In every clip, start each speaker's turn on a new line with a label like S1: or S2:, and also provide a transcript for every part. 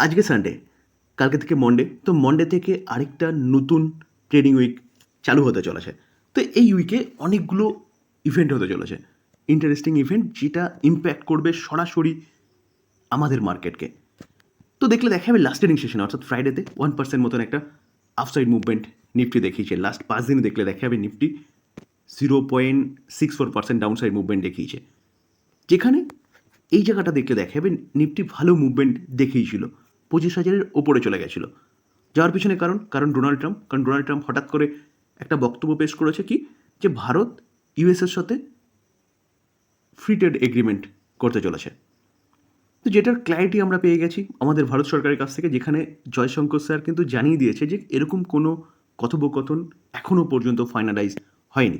S1: আজকে সানডে, কালকে থেকে মন্ডে। তো মন্ডে থেকে আরেকটা নতুন ট্রেডিং উইক চালু হতে চলেছে। তো এই উইকে অনেকগুলো ইভেন্ট হতে চলেছে, ইন্টারেস্টিং ইভেন্ট, যেটা ইম্প্যাক্ট করবে সরাসরি আমাদের মার্কেটকে। তো দেখলে দেখা যাবে লাস্ট ট্রেডিং সেশন অর্থাৎ ফ্রাইডেতে 1% মতন একটা আফসাইড মুভমেন্ট নিফটি দেখিয়েছে। লাস্ট 5 দিনে দেখলে দেখা যাবে নিফটি 0.64% ডাউনসাইড মুভমেন্ট দেখিয়েছে, যেখানে এই জায়গাটা দেখলে দেখা যাবে নিফটি ভালো মুভমেন্ট দেখিয়েছিল, 25,000-এর ওপরে চলে গেছিলো। যাওয়ার পিছনে কারণ ডোনাল্ড ট্রাম্প হঠাৎ করে একটা বক্তব্য পেশ করেছে কি, যে ভারত ইউএসের সাথে ফ্রি ট্রেড এগ্রিমেন্ট করতে চলেছে। তো যেটার ক্ল্যারিটি আমরা পেয়ে গেছি আমাদের ভারত সরকারের কাছ থেকে, যেখানে জয়শঙ্কর স্যার কিন্তু জানিয়ে দিয়েছে যে এরকম কোনো কথোপকথন এখনও পর্যন্ত ফাইনালাইজ হয়নি,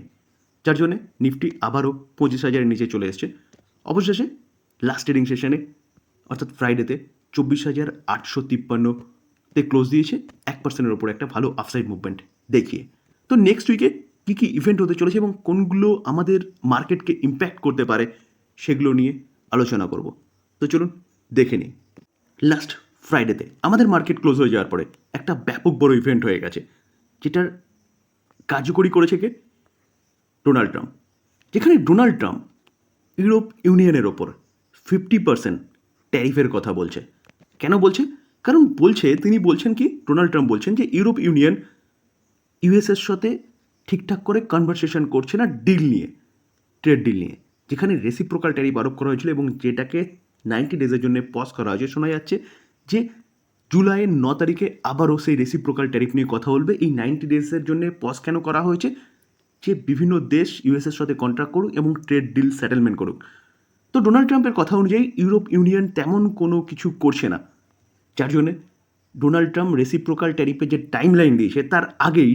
S1: যার জন্যে নিফটি আবারও 25,000-এর নিচে চলে এসছে। অবশেষে লাস্ট ট্রেডিং সেশনে অর্থাৎ ফ্রাইডেতে 24,853-তে ক্লোজ দিয়েছে, 1%-এর ওপরে একটা ভালো আফসাইড মুভমেন্ট দেখিয়ে। তো নেক্সট উইকে কী কী ইভেন্ট হতে চলেছে এবং কোনগুলো আমাদের মার্কেটকে ইম্প্যাক্ট করতে পারে সেগুলো নিয়ে আলোচনা করব। তো চলুন দেখে নিই। লাস্ট ফ্রাইডেতে আমাদের মার্কেট ক্লোজ হয়ে যাওয়ার পরে একটা ব্যাপক বড় ইভেন্ট হয়ে গেছে, যেটার কার্যকরী করেছে কে, ডোনাল্ড ট্রাম্প। যেখানে ডোনাল্ড ট্রাম্প ইউরোপ ইউনিয়নের ওপর 50% ট্যারিফের কথা বলছে। কেন বলছে? কারণ তিনি বলছেন কি, ডোনাল্ড ট্রাম্প বলছেন যে ইউরোপ ইউনিয়ন ইউএসের সাথে ঠিকঠাক করে কনভারসেশন করছে না ডিল নিয়ে, ট্রেড ডিল নিয়ে, যেখানে রেসিপ্রোকাল ট্যারিফ আরোপ করা হয়েছিল এবং যেটাকে 90 ডেজের জন্য পজ করা হয়েছে। শোনা যাচ্ছে যে জুলাইয়ের 9 তারিখে আবারও সেই রেসিপ্রোকাল ট্যারিফ নিয়ে কথা বলবে। এই 90 ডেজের জন্য পজ কেন করা হয়েছে? যে বিভিন্ন দেশ ইউএসের সাথে কন্ট্রাক্ট করুক এবং ট্রেড ডিল সেটেলমেন্ট করুক। তো ডোনাল্ড ট্রাম্পের কথা অনুযায়ী ইউরোপ ইউনিয়ন তেমন কোনো কিছু করছে না, যার জন্যে ডোনাল্ড ট্রাম্প রেসিপ্রোকাল ট্যারিফের যে টাইম লাইন দিয়েছে তার আগেই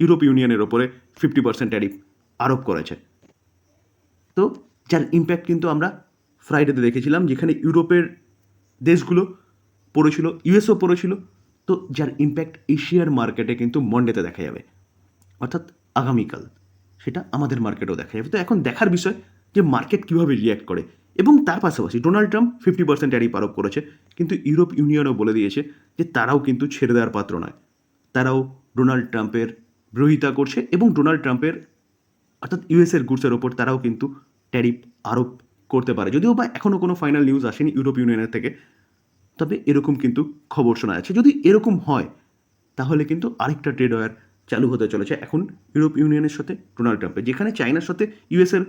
S1: ইউরোপ ইউনিয়নের ওপরে 50% ট্যারিফ আরোপ করেছে। তো যার ইম্প্যাক্ট কিন্তু আমরা ফ্রাইডেতে দেখেছিলাম, যেখানে ইউরোপের দেশগুলো পড়েছিল, ইউএসও পড়েছিল। তো যার ইম্প্যাক্ট এশিয়ার মার্কেটে কিন্তু মন্ডেতে দেখা যাবে, অর্থাৎ আগামীকাল সেটা আমাদের মার্কেটেও দেখা যাবে। তো এখন দেখার বিষয় যে মার্কেট কীভাবে রিয়্যাক্ট করে। এবং তার পাশাপাশি ডোনাল্ড ট্রাম্প 50% ট্যারিফ আরোপ করেছে, কিন্তু ইউরোপ ইউনিয়নও বলে দিয়েছে যে তারাও কিন্তু ছেড়ে দেওয়ার পাত্র নয়, তারাও ডোনাল্ড ট্রাম্পের বিরোধিতা করছে এবং ডোনাল্ড ট্রাম্পের অর্থাৎ ইউএসের গুডসের ওপর তারাও কিন্তু ট্যারিফ আরোপ করতে পারে। যদিও বা এখনও কোনো ফাইনাল নিউজ আসেনি ইউরোপ ইউনিয়নের থেকে, তবে এরকম কিন্তু খবর শোনা যাচ্ছে। যদি এরকম হয় তাহলে কিন্তু আরেকটা ট্রেড ওয়ার চালু হতে চলেছে এখন ইউরোপ ইউনিয়নের সাথে ডোনাল্ড ট্রাম্পের। যেখানে চায়নার সাথে ইউএসের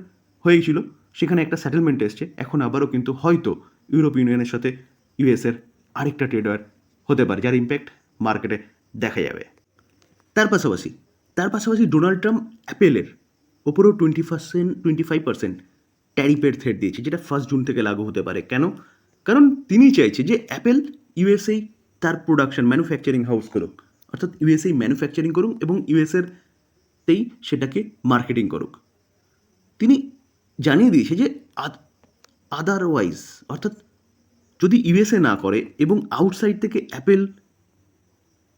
S1: হয়েছিল, সেখানে একটা সেটেলমেন্ট এসছে, এখন আবারও কিন্তু হয়তো ইউরোপ ইউনিয়নের সাথে ইউএসের আরেকটা ট্রেড ওয়ার হতে পারে, যার ইম্প্যাক্ট মার্কেটে দেখা যাবে। তার পাশাপাশি ডোনাল্ড ট্রাম্প অ্যাপেলের ওপরেও 25% ট্যারিফের থ্রেট দিয়েছে, যেটা 1 জুন থেকে লাগু হতে পারে। কেন? কারণ তিনি চাইছে যে অ্যাপেল ইউএসএই তার প্রোডাকশন ম্যানুফ্যাকচারিং হাউস করুক, অর্থাৎ ইউএসএই ম্যানুফ্যাকচারিং করুক এবং ইউএসএতেই সেটাকে মার্কেটিং করুক। তিনি জানিয়ে দিয়েছে যে আদারওয়াইজ, অর্থাৎ যদি ইউএসএ না করে এবং আউটসাইড থেকে অ্যাপেল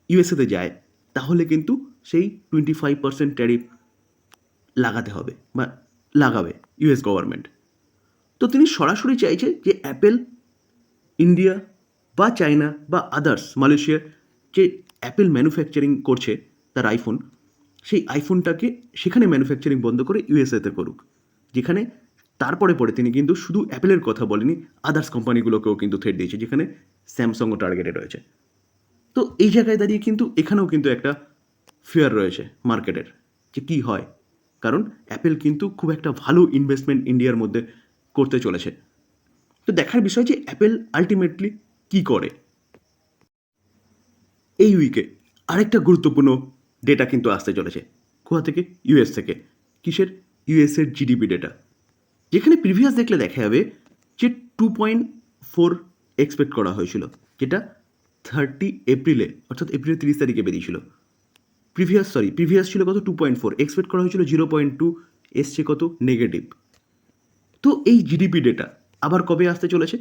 S1: ইউএসএতে যায়, তাহলে কিন্তু সেই 25% ট্যারিফ লাগাতে হবে বা লাগাবে ইউএস গভর্নমেন্ট। তো তিনি সরাসরি চাইছে যে অ্যাপেল ইন্ডিয়া বা চায়না বা আদার্স মালয়েশিয়ার যে অ্যাপেল ম্যানুফ্যাকচারিং করছে তার আইফোন, সেই আইফোনটাকে সেখানে ম্যানুফ্যাকচারিং বন্ধ করে ইউএসএতে করুক। যেখানে তারপরে তিনি কিন্তু শুধু অ্যাপেলের কথা বলেনি, আদার্স কোম্পানিগুলোকেও কিন্তু থ্রেট দিয়েছে, যেখানে স্যামসাংও টার্গেটে রয়েছে। তো এই জায়গায় দাঁড়িয়ে কিন্তু এখানেও কিন্তু একটা ফিয়ার রয়েছে মার্কেটের, যে কী হয়। কারণ অ্যাপেল কিন্তু খুব একটা ভালো ইনভেস্টমেন্ট ইন্ডিয়ার মধ্যে করতে চলেছে। তো দেখার বিষয় যে অ্যাপেল আলটিমেটলি কী করে। এই উইকে আরেকটা গুরুত্বপূর্ণ ডেটা কিন্তু আসতে চলেছে। কোথা থেকে? ইউএস থেকে। কিসের? ইউএসের জিডিপি ডেটা, যেখানে প্রিভিয়াস দেখলে দেখা যাবে যে 2.4 এক্সপেক্ট করা হয়েছিল, যেটা 30 এপ্রিলে অর্থাৎ এপ্রিলের 30 তারিখে বেরিয়েছিল। প্রিভিয়াস ছিল কত? 2.4, এক্সপেক্ট করা হয়েছিল 0.2, এসছে কত? নেগেটিভ। তো এই জিডিপি ডেটা আবার কবে আসতে চলেছে?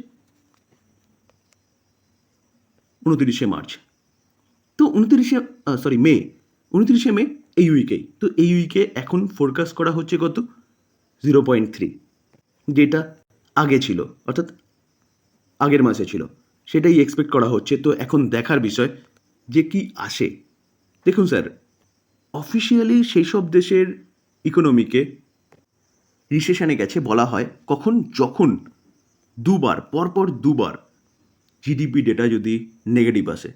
S1: 29শে মার্চ। তো 29শে মে এই উইকেই। তো এই উইকে এখন ফোরকাস্ট করা হচ্ছে কত? 0.3, যেটা আগে ছিল, অর্থাৎ আগের মাসে ছিল, সেটাই এক্সপেক্ট করা হচ্ছে। তো এখন দেখার বিষয় যে কি আসে। দেখুন স্যার, অফিসিয়ালি সেই সব দেশের ইকোনমিকে রিসেশনে গেছে বলা হয় কখন, যখন দুবার পরপর দুবার জিডিপি ডেটা যদি নেগেটিভ আসে।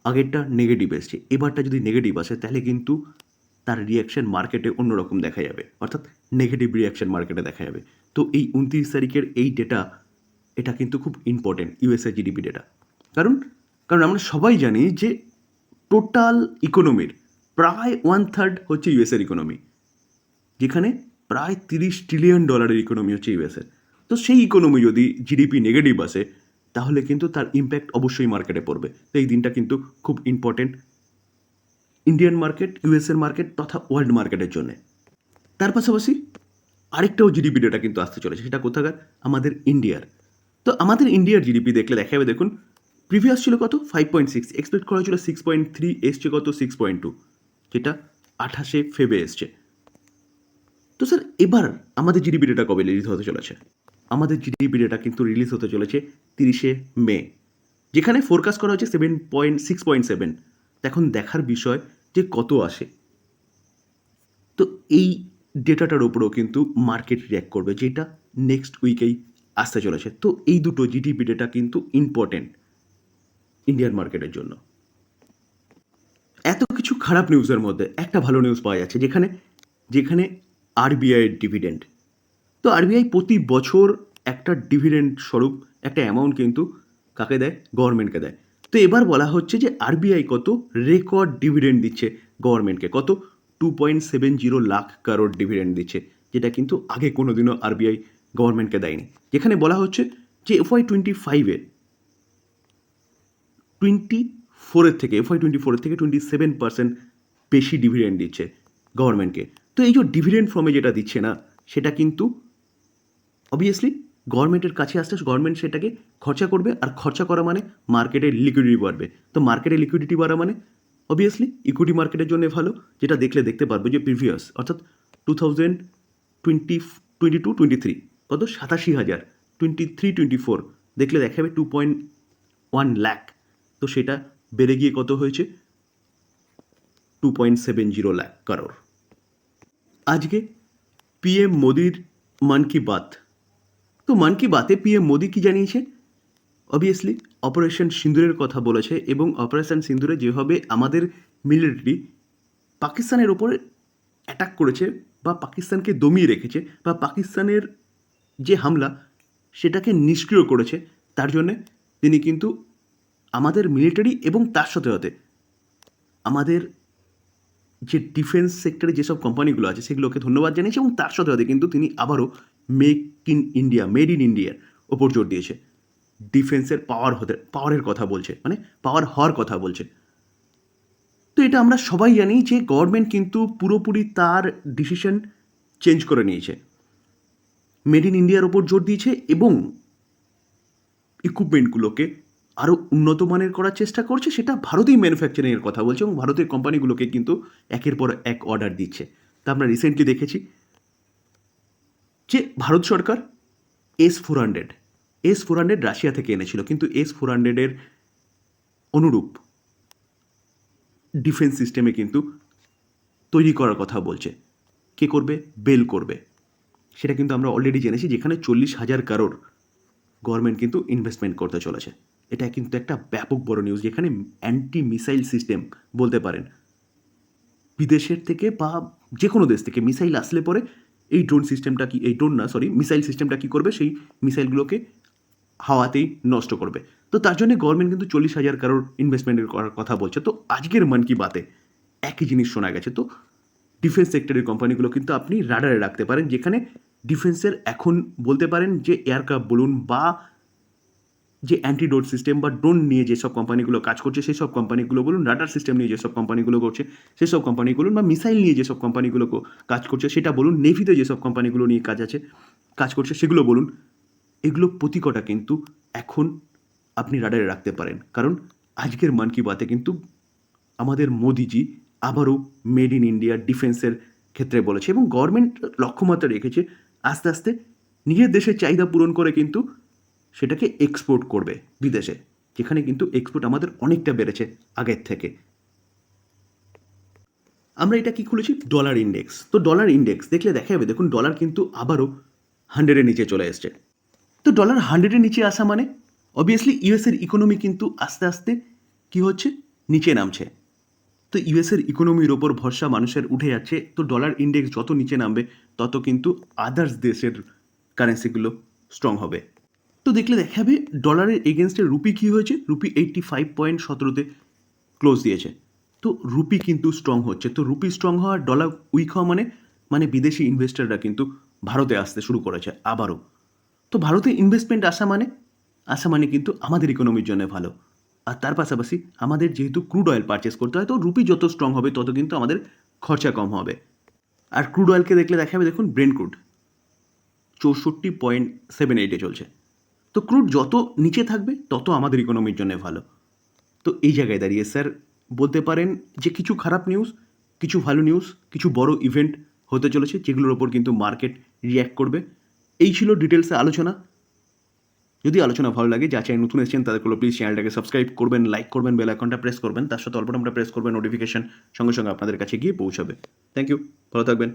S1: আগেরটা নেগেটিভ এসছে, এবারটা যদি নেগেটিভ আসে তাহলে কিন্তু তার রিয়াকশন মার্কেটে অন্যরকম দেখা যাবে, অর্থাৎ নেগেটিভ রিয়াকশন মার্কেটে দেখা যাবে। তো এই 29 তারিখের এই ডেটা, এটা কিন্তু খুব ইম্পর্টেন্ট, ইউএসএ জিডিপি ডেটা। কারণ কারণ আমরা সবাই জানি যে টোটাল ইকোনমির প্রায় 1/3 হচ্ছে ইউএসএর ইকোনমি, যেখানে প্রায় $30 ট্রিলিয়ন ইকোনমি হচ্ছে ইউএসএর। তো সেই ইকোনমি যদি জিডিপি নেগেটিভ আসে তাহলে কিন্তু তার ইম্প্যাক্ট অবশ্যই মার্কেটে পড়বে। তো এই দিনটা কিন্তু খুব ইম্পর্টেন্ট ইন্ডিয়ান মার্কেট, ইউএসএর মার্কেট তথা ওয়ার্ল্ড মার্কেটের জন্য। তার পাশাপাশি আরেকটাও জিডিপি ডেটা কিন্তু আসতে চলেছে, সেটা কোথাকার, আমাদের ইন্ডিয়ার। তো আমাদের ইন্ডিয়ার জিডিপি দেখলে দেখা যাবে, দেখুন প্রিভিয়াস ছিল কত 5.6, এক্সপেক্ট করা হয়েছিল 6.3, এসছে কত 6.2, যেটা 28শে ফেব্রুয়ারি এসছে। তো স্যার এবার আমাদের জিডিপি ডেটা কবে রিলিজ হতে চলেছে? আমাদের জিডিপি ডেটা কিন্তু রিলিজ হতে চলেছে 30শে মে, যেখানে ফোরকাস্ট করা হচ্ছে 6.7। এখন দেখার বিষয় যে কত আসে। তো এই ডেটাটার উপরেও কিন্তু মার্কেট রিঅ্যাক্ট করবে, যেটা নেক্সট উইকেই আসতে চলেছে। তো এই দুটো জিডিপি ডেটা কিন্তু ইম্পর্টেন্ট ইন্ডিয়ান মার্কেটের জন্য। এত কিছু খারাপ নিউজের মধ্যে একটা ভালো নিউজ পাওয়া যাচ্ছে, যেখানে যেখানে আরবিআইয়ের ডিভিডেন্ড। তো আরবিআই প্রতি বছর একটা ডিভিডেন্ড স্বরূপ একটা অ্যামাউন্ট কিন্তু কাকে দেয়, গভর্নমেন্টকে দেয়। তো এবার বলা হচ্ছে যে আরবিআই কত রেকর্ড ডিভিডেন্ড দিচ্ছে গভর্নমেন্টকে, কত 2.70 লাখ কারোর ডিভিডেন্ড দিচ্ছে, যেটা কিন্তু আগে কোনোদিনও আরবিআই গভর্নমেন্টকে দেয়নি। যেখানে বলা হচ্ছে যে FY25-এর FY24-এর থেকে 27% বেশি ডিভিডেন্ড দিচ্ছে গভর্নমেন্টকে। তো এই যে ডিভিডেন্ড ফর্মে যেটা দিচ্ছে না, সেটা কিন্তু অবভিয়াসলি গভর্নমেন্টের কাছে আসতে গভর্নমেন্ট সেটাকে খরচা করবে, আর খরচা করা মানে মার্কেটের লিকুইডিটি বাড়বে। তো মার্কেটের লিকুইডিটি বাড়া মানে অবভিয়াসলি ইকুইটি মার্কেটের জন্য ভালো, যেটা দেখলে দেখতে পারবে যে প্রিভিয়াস অর্থাৎ 2022-23 কত 87,000, 23-24 দেখলে দেখাবে 2.1 লাখ। তো সেটা বেড়ে গিয়ে কত হয়েছে 2.70 লাখ কারোর। আজকে পিএম মোদির মন কি বাত। তো মন কি বাতে পিএম মোদি কি জানিয়েছে? অবভিয়াসলি অপারেশন সিন্দুরের কথা বলেছে, এবং অপারেশন সিন্দুরে যেভাবে আমাদের মিলিটারি পাকিস্তানের ওপরে অ্যাটাক করেছে বা পাকিস্তানকে দমিয়ে রেখেছে, বা পাকিস্তানের যে হামলা সেটাকে নিষ্ক্রিয় করেছে, তার জন্যে তিনি কিন্তু আমাদের মিলিটারি এবং তার সাথে সাথে আমাদের যে ডিফেন্স সেক্টরে যেসব কোম্পানিগুলো আছে সেগুলোকে ধন্যবাদ জানিয়েছে, এবং তার সাথে সাথে কিন্তু তিনি আবারও মেড ইন ইন্ডিয়ার ওপর জোর দিয়েছে। ডিফেন্সের পাওয়ারের কথা বলছে, মানে পাওয়ার হওয়ার কথা বলছে। তো এটা আমরা সবাই জানি যে গভর্নমেন্ট কিন্তু পুরোপুরি তার ডিসিশন চেঞ্জ করে নিয়েছে, মেড ইন ইন্ডিয়ার ওপর জোর দিয়েছে, এবং ইকুইপমেন্টগুলোকে আরও উন্নত মানের করার চেষ্টা করছে। সেটা ভারতেই ম্যানুফ্যাকচারিংয়ের কথা বলছে, এবং ভারতের কোম্পানিগুলোকে কিন্তু একের পর এক অর্ডার দিচ্ছে। তা আমরা রিসেন্টলি দেখেছি যে ভারত সরকার S-400 রাশিয়া থেকে এনেছিল, কিন্তু S-400-এর অনুরূপ ডিফেন্স সিস্টেমে কিন্তু তৈরি করার কথা বলছে। কে করবে? বেল করবে। সেটা কিন্তু আমরা অলরেডি জেনেছি, যেখানে 40,000 কারোর গভর্নমেন্ট কিন্তু ইনভেস্টমেন্ট করতে চলেছে। এটা কিন্তু একটা ব্যাপক বড় নিউজ, যেখানে অ্যান্টি মিসাইল সিস্টেম বলতে পারেন, বিদেশের থেকে বা যে কোনো দেশ থেকে মিসাইল আসলে পরে এই মিসাইল সিস্টেমটা কী করবে, সেই মিসাইলগুলোকে হাওয়াতেই নষ্ট করবে। তো তার জন্য গভর্নমেন্ট কিন্তু 40,000 কারোর ইনভেস্টমেন্টের করার কথা বলছে। তো আজকের মন কি বাতে একই জিনিস শোনা গেছে। তো ডিফেন্স সেক্টরের কোম্পানিগুলো কিন্তু আপনি রাডারে রাখতে পারেন, যেখানে ডিফেন্সের এখন বলতে পারেন যে এয়ারক্রাফট বলুন, বা যে অ্যান্টিডোট সিস্টেম বা ড্রোন নিয়ে যেসব কোম্পানিগুলো কাজ করছে সেই সব কোম্পানিগুলো বলুন, রাডার সিস্টেম নিয়ে যেসব কোম্পানিগুলো করছে সেসব কোম্পানি বলুন, বা মিসাইল নিয়ে যেসব কোম্পানিগুলো কাজ করছে সেটা বলুন, নেভিতে যেসব কোম্পানিগুলো নিয়ে কাজ করছে সেগুলো বলুন, এগুলো প্রতিকটা কিন্তু এখন আপনি রাডারে রাখতে পারেন। কারণ আজকের মন কি বাতে কিন্তু আমাদের মোদিজি আবারও মেড ইন ইন্ডিয়া ডিফেন্সের ক্ষেত্রে বলেছে, এবং গভর্নমেন্ট লক্ষ্যমাত্রা রেখেছে আস্তে আস্তে নিজের দেশের চাহিদা পূরণ করে কিন্তু সেটাকে এক্সপোর্ট করবে বিদেশে, যেখানে কিন্তু এক্সপোর্ট আমাদের অনেকটা বেড়েছে আগের থেকে। আমরা এটা কি খুলেছি, ডলার ইন্ডেক্স। তো ডলার ইন্ডেক্স দেখলে দেখা যাবে, দেখুন ডলার কিন্তু আবারও 100-এর নিচে চলে এসছে। তো ডলার 100-এর নিচে আসা মানে অবভিয়াসলি ইউএসের ইকোনমি কিন্তু আস্তে আস্তে কি হচ্ছে, নিচে নামছে। তো ইউএসের ইকোনমির ওপর ভরসা মানুষের উঠে যাচ্ছে। তো ডলার ইন্ডেক্স যত নিচে নামবে তত কিন্তু আদার্স দেশের কারেন্সিগুলো স্ট্রং হবে। তো দেখলে দেখা যাবে ডলারের এগেনস্টে রুপি কী হয়েছে, রুপি 85.17-তে ক্লোজ দিয়েছে। তো রুপি কিন্তু স্ট্রং হচ্ছে। তো রুপি স্ট্রং হওয়া, ডলার উইক হওয়া মানে বিদেশি ইনভেস্টররা কিন্তু ভারতে আসতে শুরু করেছে আবারও। তো ভারতে ইনভেস্টমেন্ট আসা মানে কিন্তু আমাদের ইকোনমির জন্য ভালো। আর তার পাশাপাশি আমাদের যেহেতু ক্রুড অয়েল পারচেস করতে হয়, তো রুপি যত স্ট্রং হবে তত কিন্তু আমাদের খরচা কম হবে। আর ক্রুড অয়েলকে দেখলে দেখা যাবে, দেখুন ব্রেন্ট ক্রুড 64.78-এ চলছে। তো ক্রুড যত নিচে থাকবে তত আমাদের ইকোনমির জন্য ভালো। তো এই জায়গায় দাঁড়িয়ে স্যার বলতে পারেন যে কিছু খারাপ নিউজ, কিছু ভালো নিউজ, কিছু বড় ইভেন্ট হতে চলেছে, যেগুলোর ওপর কিন্তু মার্কেট রিয়্যাক্ট করবে। এই ছিল ডিটেলসে আলোচনা। যদি আলোচনা ভালো লাগে, যা চাই নতুন এসেছেন তাদেরগুলো প্লিজ চ্যানেলটাকে সাবস্ক্রাইব করবেন, লাইক করবেন, বেল আইকনটা প্রেস করবেন, তার সাথে অল্পটা প্রেস করবেন, নোটিফিকেশন সঙ্গে সঙ্গে আপনাদের কাছে গিয়ে পৌঁছাবে। থ্যাংক ইউ, ভালো থাকবেন।